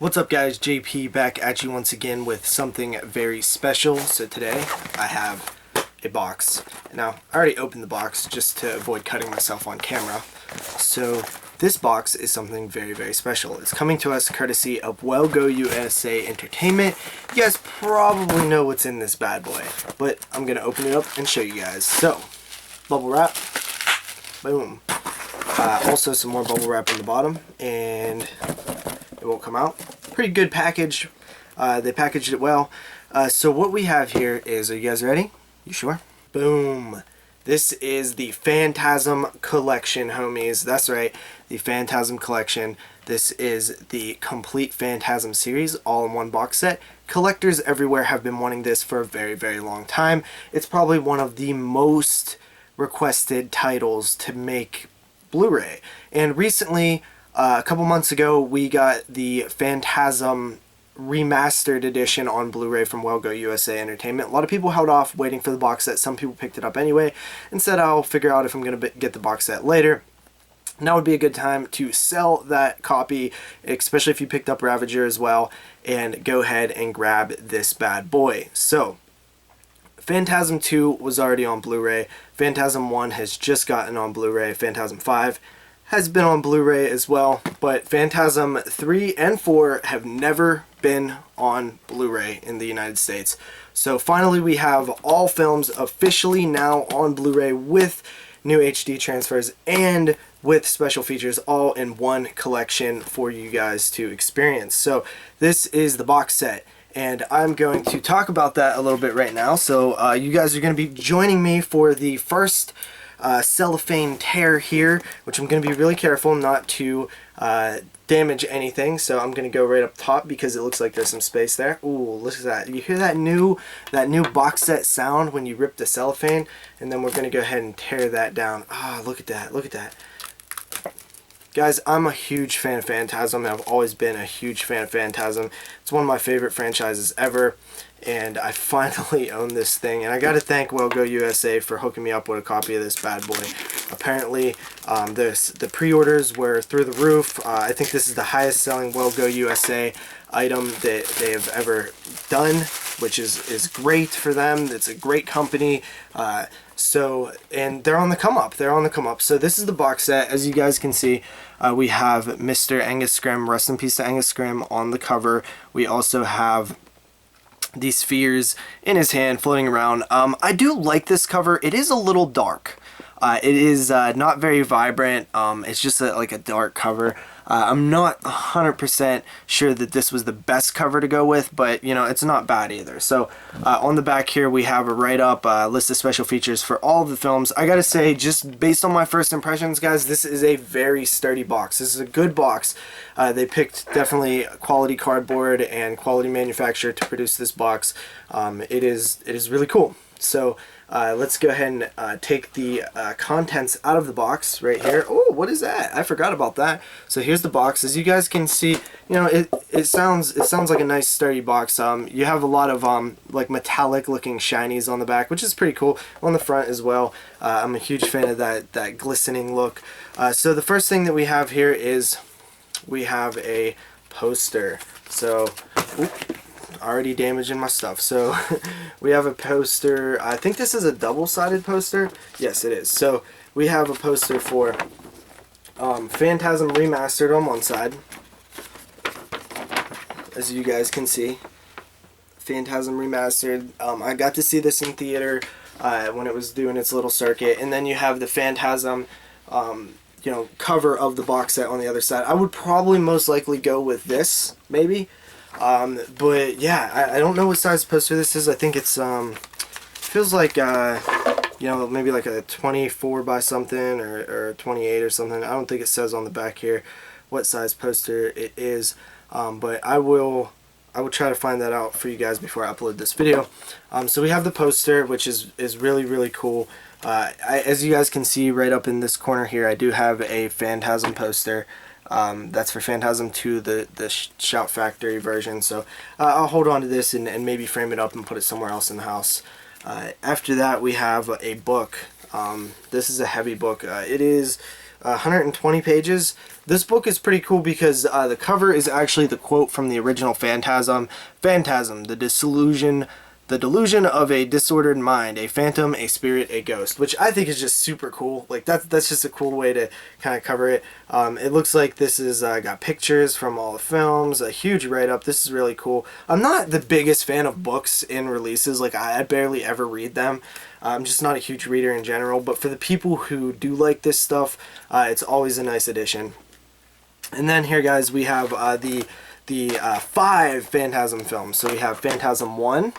What's up guys, JP back at you once again with something very special. So today I have a box. Now I already opened the box just to avoid cutting myself on camera. So this box is something very special. It's coming to us courtesy of USA Entertainment. You guys probably know what's in this bad boy, but I'm gonna open it up and show you guys. So bubble wrap, boom. Also some more bubble wrap in the bottom and it won't come out. Pretty good package. They packaged it well. So what we have here is, are you guys ready? You sure? Boom. This is the Phantasm collection, homies. That's right, the Phantasm collection. This is the complete Phantasm series, all in one box set. Collectors everywhere have been wanting this for a very long time. It's probably one of the most requested titles to make Blu-ray. And recently, a couple months ago, we got the Phantasm remastered edition on Blu-ray from USA Entertainment. A lot of people held off waiting for the box set. Some people picked it up anyway and said, I'll figure out if I'm going to get the box set later. Now would be a good time to sell that copy, especially if you picked up Ravager as well, and go ahead and grab this bad boy. So, Phantasm II was already on Blu-ray. Phantasm I has just gotten on Blu-ray. Phantasm V has been on Blu-ray as well, but Phantasm 3 and 4 have never been on Blu-ray in the United States. So finally we have all films officially now on Blu-ray with new HD transfers and with special features all in one collection for you guys to experience. So this is the box set, and I'm going to talk about that a little bit right now. So you guys are going to be joining me for the first cellophane tear here, which I'm going to be really careful not to damage anything. So I'm going to go right up top because it looks like there's some space there. Ooh, look at that. You hear that new box set sound when you rip the cellophane? And then we're going to go ahead and tear that down. Ah, look at that. Look at that. Guys, I'm a huge fan of Phantasm. I've always been a huge fan of Phantasm. It's one of my favorite franchises ever, and I finally own this thing. And I got to thank USA for hooking me up with a copy of this bad boy. Apparently, the pre-orders were through the roof. I think this is the highest selling USA item that they have ever done, which is great for them. It's a great company. And they're on the come up. They're on the come up. So this is the box set. As you guys can see, we have Mr. Angus Scrimm, rest in peace to Angus Scrimm, on the cover. We also have these spheres in his hand floating around. I do like this cover. It is a little dark. It is not very vibrant. It's just like a dark cover. I'm not 100% sure that this was the best cover to go with, but you know, it's not bad either. So on the back here we have a write-up list of special features for all of the films. I gotta say, just based on my first impressions, guys, this is a very sturdy box. This is a good box. They picked definitely quality cardboard and quality manufacturer to produce this box. It is really cool. So let's go ahead and take the contents out of the box right here. Oh, what is that? I forgot about that. So here's the box. As you guys can see, you know, it sounds like a nice sturdy box. You have a lot of like metallic looking shinies on the back, which is pretty cool. On the front as well. I'm a huge fan of that glistening look. So the first thing that we have here is we have a poster. So already damaging my stuff. So we have a poster. I think this is a double-sided poster. Yes, it is. So we have a poster for Phantasm Remastered on one side, as you guys can see. Phantasm Remastered. I got to see this in theater when it was doing its little circuit. And then you have the Phantasm you know, cover of the box set on the other side. I would probably most likely go with this, maybe. But yeah, I don't know what size poster this is. I think it's feels like you know, maybe like a 24 by something or 28 or something. I don't think it says on the back here what size poster it is, but I will try to find that out for you guys before I upload this video. So we have the poster, which is really cool. As you guys can see right up in this corner here, I do have a Phantasm poster. That's for Phantasm II, the Shout Factory version. So I'll hold on to this and maybe frame it up and put it somewhere else in the house. After that, we have a book. This is a heavy book. It is 120 pages. This book is pretty cool because the cover is actually the quote from the original Phantasm. Phantasm, the delusion of a disordered mind, a phantom, a spirit, a ghost, which I think is just super cool. Like that's just a cool way to kind of cover it. It looks like this is got pictures from all the films, a huge write-up. This is really cool. I'm not the biggest fan of books in releases. Like I barely ever read them. I'm just not a huge reader in general, but for the people who do like this stuff, it's always a nice addition. And then here, guys, we have the 5 Phantasm films. So we have Phantasm I.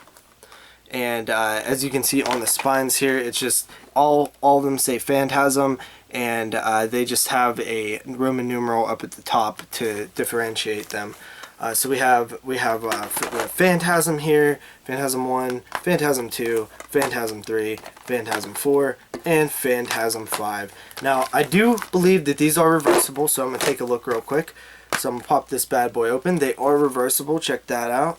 And as you can see on the spines here, it's just all of them say Phantasm, and they just have a Roman numeral up at the top to differentiate them. So we have Phantasm here, Phantasm 1, Phantasm 2, Phantasm 3, Phantasm 4, and Phantasm 5. Now, I do believe that these are reversible, so I'm going to take a look real quick. So I'm going to pop this bad boy open. They are reversible. Check that out.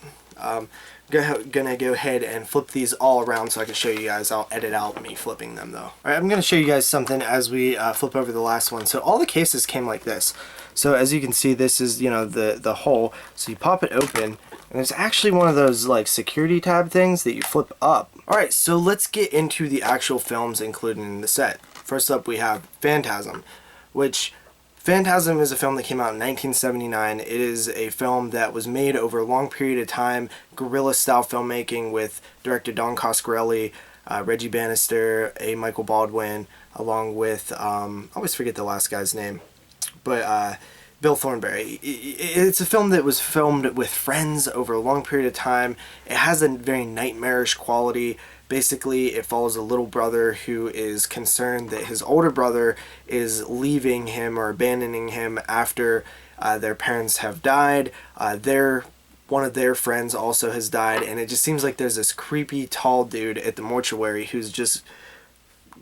Gonna go ahead and flip these all around so I can show you guys. I'll edit out me flipping them though. Alright, I'm gonna show you guys something as we flip over the last one. So all the cases came like this. So as you can see, this is, you know, the hole. So you pop it open, and there's actually one of those like security tab things that you flip up. Alright, so let's get into the actual films included in the set. First up, we have Phantasm, which Phantasm is a film that came out in 1979. It is a film that was made over a long period of time, guerrilla-style filmmaking with director Don Coscarelli, Reggie Bannister, A. Michael Baldwin, along with, I always forget the last guy's name, but Bill Thornberry. It's a film that was filmed with friends over a long period of time. It has a very nightmarish quality. Basically, it follows a little brother who is concerned that his older brother is leaving him or abandoning him after their parents have died. One of their friends also has died, and it just seems like there's this creepy tall dude at the mortuary who's just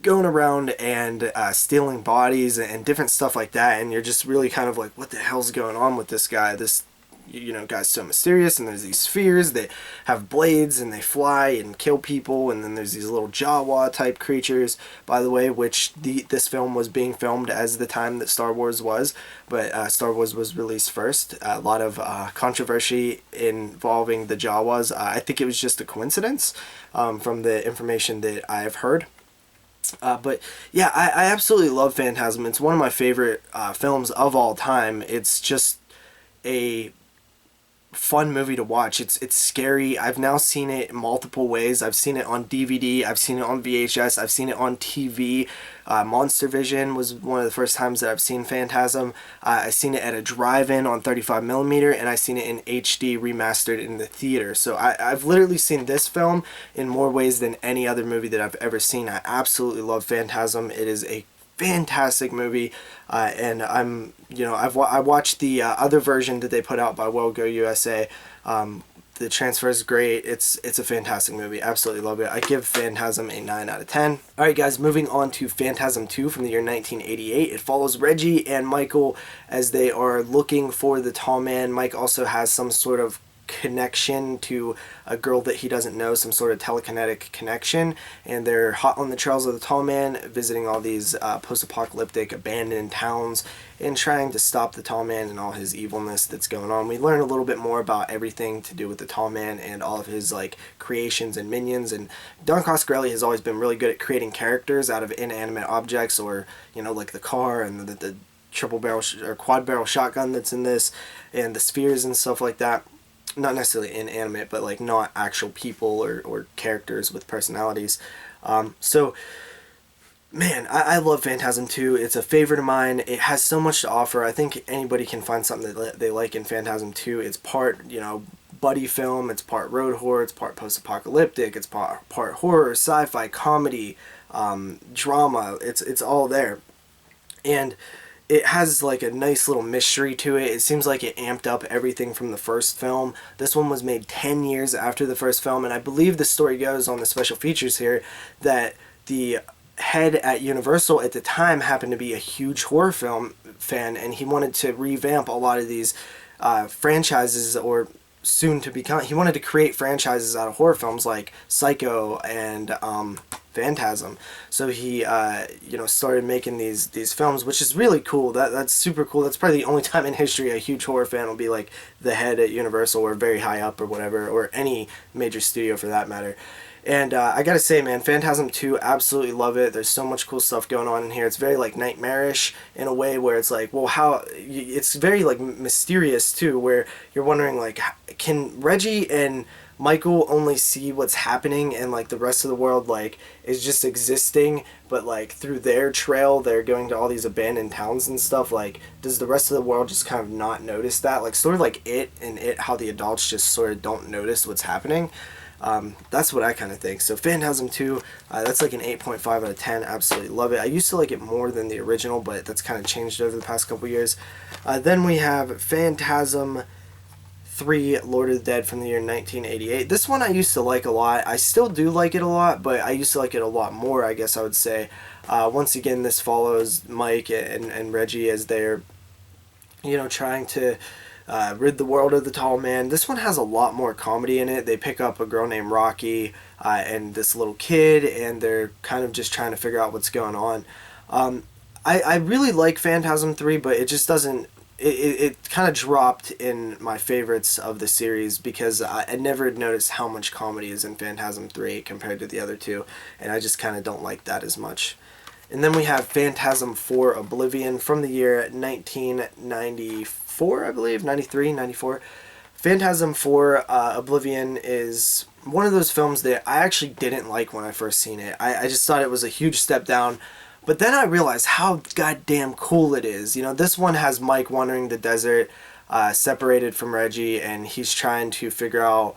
going around and stealing bodies and different stuff like that, and you're just really kind of like, what the hell's going on with this guy? This, you know, guy's so mysterious, and there's these spheres that have blades and they fly and kill people, and then there's these little Jawa type creatures, by the way, which this film was being filmed as the time that Star Wars was, but Star Wars was released first. A lot of controversy involving the Jawas. I think it was just a coincidence from the information that I've heard. But yeah, I absolutely love Phantasm. It's one of my favorite films of all time. It's just a fun movie to watch. It's scary. I've now seen it multiple ways. I've seen it on DVD, I've seen it on VHS, I've seen it on TV. Monster Vision was one of the first times that I've seen Phantasm. I've seen it at a drive-in on 35mm, and I've seen it in HD remastered in the theater. So I've literally seen this film in more ways than any other movie that I've ever seen. I absolutely love Phantasm. It is a fantastic movie, and I watched the other version that they put out by Well Go USA. The transfer is great. It's a fantastic movie. Absolutely love it. I give Phantasm a 9 out of 10. Alright guys, moving on to Phantasm II from the year 1988. It follows Reggie and Michael as they are looking for the tall man. Mike also has some sort of connection to a girl that he doesn't know, some sort of telekinetic connection, and they're hot on the trails of the tall man, visiting all these post-apocalyptic abandoned towns and trying to stop the tall man and all his evilness that's going on. We learn a little bit more about everything to do with the tall man and all of his like creations and minions, and Don Coscarelli has always been really good at creating characters out of inanimate objects, or you know, like the car and the triple barrel or quad barrel shotgun that's in this, and the spheres and stuff like that. Not necessarily inanimate, but like not actual people or characters with personalities. So, man, I love Phantasm 2. It's a favorite of mine. It has so much to offer. I think anybody can find something that they like in Phantasm 2. It's part, you know, buddy film. It's part road horror. It's part post-apocalyptic. It's part horror, sci-fi, comedy, drama. It's all there. And it has like a nice little mystery to it. It seems like it amped up everything from the first film. This one was made 10 years after the first film, and I believe the story goes on the special features here that the head at Universal at the time happened to be a huge horror film fan, and he wanted to revamp a lot of these franchises, or soon to become, he wanted to create franchises out of horror films like Psycho and Phantasm. So he, you know, started making these films, which is really cool. That's super cool. That's probably the only time in history a huge horror fan will be like the head at Universal or very high up or whatever, or any major studio for that matter. And I gotta say, man, Phantasm II, absolutely love it. There's so much cool stuff going on in here. It's very like nightmarish in a way where it's like, well, how? It's very like mysterious too, where you're wondering like, can Reggie and Michael only see what's happening and like the rest of the world like is just existing, but like through their trail they're going to all these abandoned towns and stuff. Like, does the rest of the world just kind of not notice that? Like sort of like how the adults just sort of don't notice what's happening. That's what I kind of think. So Phantasm 2, that's like an 8.5 out of 10. Absolutely love it. I used to like it more than the original, but that's kind of changed over the past couple years. Then we have Phantasm III, Lord of the Dead, from the year 1988. This one I used to like a lot. I still do like it a lot, but I used to like it a lot more, I guess I would say. Once again, this follows Mike and Reggie as they're, you know, trying to rid the world of the tall man. This one has a lot more comedy in it. They pick up a girl named Rocky and this little kid, and they're kind of just trying to figure out what's going on. I really like Phantasm 3, but it just doesn't... It kind of dropped in my favorites of the series because I never noticed how much comedy is in Phantasm 3 compared to the other two, and I just kind of don't like that as much. And then we have Phantasm IV, Oblivion, from the year 1994, I believe, 93, 94. Phantasm IV, Oblivion is one of those films that I actually didn't like when I first seen it. I just thought it was a huge step down. But then I realized how goddamn cool it is. You know, this one has Mike wandering the desert, separated from Reggie, and he's trying to figure out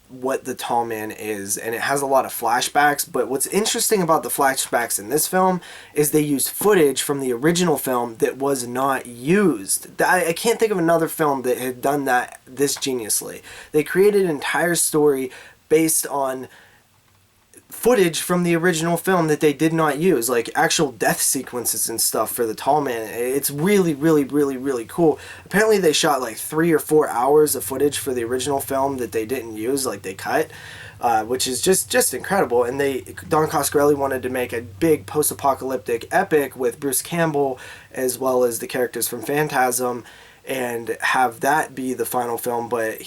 what the tall man is. And it has a lot of flashbacks. But what's interesting about the flashbacks in this film is they used footage from the original film that was not used. I can't think of another film that had done that this geniusly. They created an entire story based on footage from the original film that they did not use, like actual death sequences and stuff for the tall man. It's really, really, really, really cool. Apparently they shot like 3 or 4 hours of footage for the original film that they didn't use, like they cut, which is just incredible. And Don Coscarelli wanted to make a big post-apocalyptic epic with Bruce Campbell as well as the characters from Phantasm and have that be the final film, but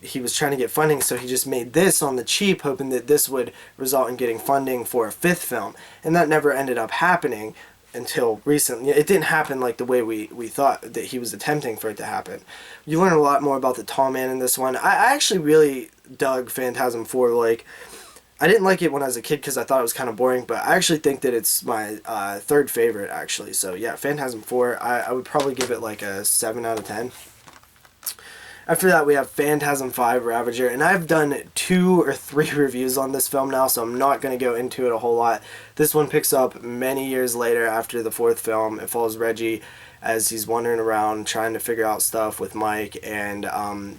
he was trying to get funding, so he just made this on the cheap, hoping that this would result in getting funding for a 5th film. And that never ended up happening until recently. It didn't happen like the way we thought that he was attempting for it to happen. You learn a lot more about the tall man in this one. I actually really dug Phantasm IV. Like, I didn't like it when I was a kid because I thought it was kind of boring, but I actually think that it's my 3rd favorite, actually. So yeah, Phantasm IV, I would probably give it like a 7 out of 10. After that, we have Phantasm V, Ravager, and I've done 2 or 3 reviews on this film now, so I'm not going to go into it a whole lot. This one picks up many years later after the 4th film. It follows Reggie as he's wandering around trying to figure out stuff with Mike, and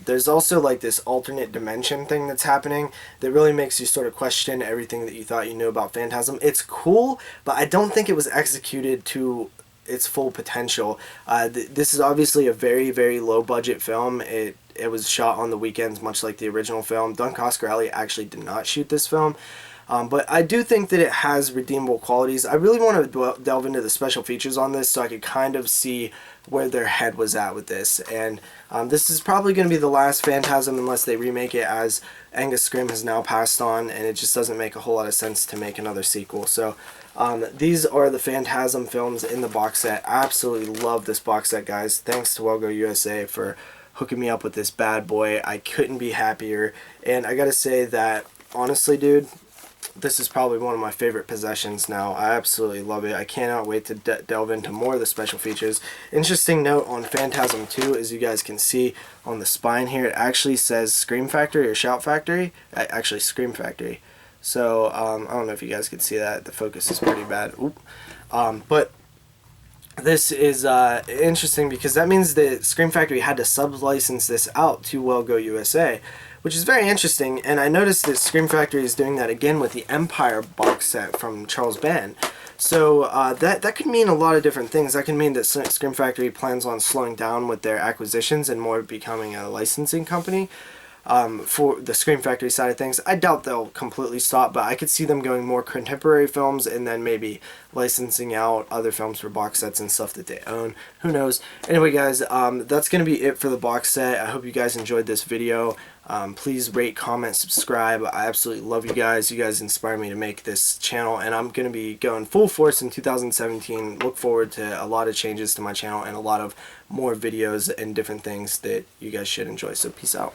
there's also like this alternate dimension thing that's happening that really makes you sort of question everything that you thought you knew about Phantasm. It's cool, but I don't think it was executed to its full potential. This is obviously a very, very low budget film. It was shot on the weekends, much like the original film. Don Coscarelli actually did not shoot this film, but I do think that it has redeemable qualities. I really want to delve into the special features on this so I could kind of see where their head was at with this. And this is probably going to be the last Phantasm unless they remake it, as Angus Scrimm has now passed on, and it just doesn't make a whole lot of sense to make another sequel. So these are the Phantasm films in the box set. Absolutely love this box set, guys. Thanks to Well-Go USA for hooking me up with this bad boy. I couldn't be happier. And I gotta say that, honestly, dude, this is probably one of my favorite possessions now. I absolutely love it. I cannot wait to delve into more of the special features. Interesting note on Phantasm II, as you guys can see on the spine here, it actually says Scream Factory or Shout Factory. Actually, Scream Factory. So, I don't know if you guys can see that. The focus is pretty bad. Oop. But this is interesting because that means that Scream Factory had to sub-license this out to Well-Go USA, which is very interesting. And I noticed that Scream Factory is doing that again with the Empire box set from Charles Band. So that could mean a lot of different things. That can mean that Scream Factory plans on slowing down with their acquisitions and more becoming a licensing company. for the Scream Factory side of things. I doubt they'll completely stop, but I could see them going more contemporary films and then maybe licensing out other films for box sets and stuff that they own. Who knows? Anyway, guys, that's going to be it for the box set. I hope you guys enjoyed this video. Please rate, comment, subscribe. I absolutely love you guys. You guys inspire me to make this channel, and I'm going to be going full force in 2017. Look forward to a lot of changes to my channel and a lot of more videos and different things that you guys should enjoy. So peace out.